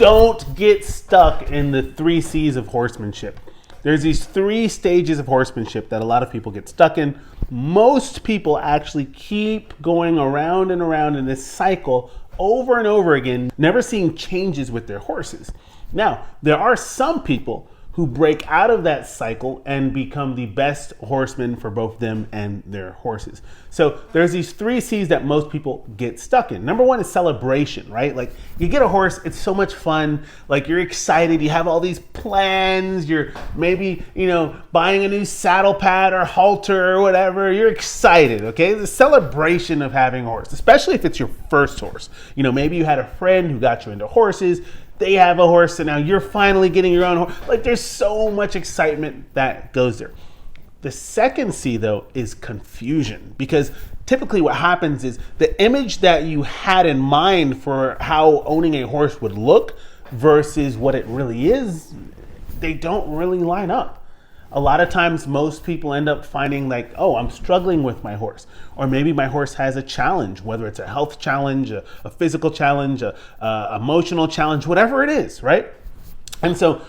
don't get stuck in the 3 C's of horsemanship. There's these 3 stages of horsemanship that a lot of people get stuck in. Most people actually keep going around and around in this cycle over and over again, never seeing changes with their horses. Now, there are some people who break out of that cycle and become the best horsemen for both them and their horses. So there's these 3 C's that most people get stuck in. Number 1 is celebration, right? Like you get a horse, it's so much fun. Like you're excited, you have all these plans. You're maybe, buying a new saddle pad or halter or whatever. You're excited, okay? The celebration of having a horse, especially if it's your first horse. Maybe you had a friend who got you into horses. They have a horse, and now you're finally getting your own horse. Like there's so much excitement that goes there. The second C though is confusion, because typically what happens is the image that you had in mind for how owning a horse would look versus what it really is, they don't really line up. A lot of times most people end up finding like, oh, I'm struggling with my horse. Or maybe my horse has a challenge, whether it's a health challenge, a physical challenge, a emotional challenge, whatever it is, right? And so,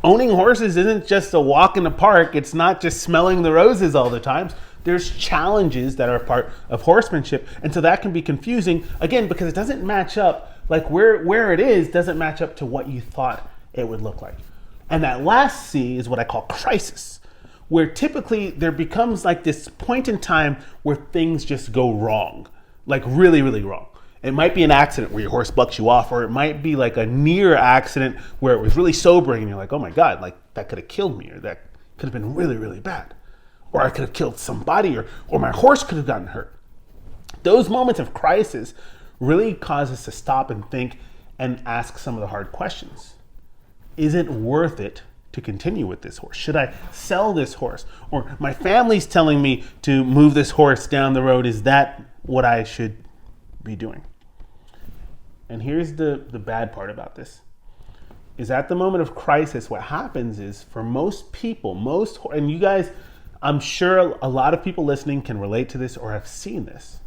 owning horses isn't just a walk in the park. It's not just smelling the roses all the time. There's challenges that are part of horsemanship. And so that can be confusing, again, because it doesn't match up, like where it is doesn't match up to what you thought it would look like. And that last C is what I call crisis, where typically there becomes like this point in time where things just go wrong, like really, really wrong. It might be an accident where your horse bucks you off, or it might be like a near accident where it was really sobering and you're like, oh my God, like that could have killed me, or that could have been really, really bad. Or I could have killed somebody, or my horse could have gotten hurt. Those moments of crisis really cause us to stop and think and ask some of the hard questions. Is it worth it to continue with this horse? Should I sell this horse? Or my family's telling me to move this horse down the road. Is that what I should be doing? And here's the bad part about this. Is at the moment of crisis, what happens is for most people, and you guys, I'm sure a lot of people listening can relate to this or have seen this.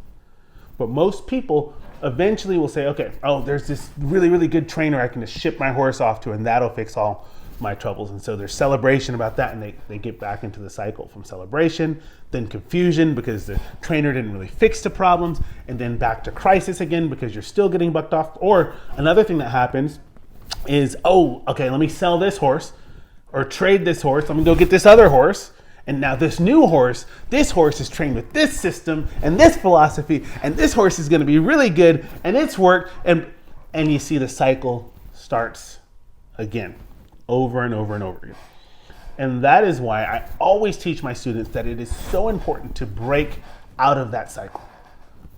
But most people eventually will say, okay, there's this really, really good trainer I can just ship my horse off to, and that'll fix all my troubles. And so there's celebration about that, and they get back into the cycle from celebration, then confusion because the trainer didn't really fix the problems, and then back to crisis again because you're still getting bucked off. Or another thing that happens is, let me sell this horse or trade this horse. I'm gonna go get this other horse. And now this horse is trained with this system and this philosophy, and this horse is going to be really good, and it's worked, and you see the cycle starts again, over and over and over again. And that is why I always teach my students that it is so important to break out of that cycle,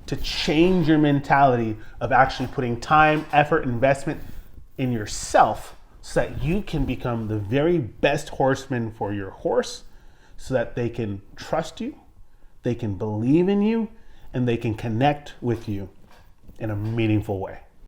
to change your mentality of actually putting time, effort, investment in yourself so that you can become the very best horseman for your horse, so that they can trust you, they can believe in you, and they can connect with you in a meaningful way.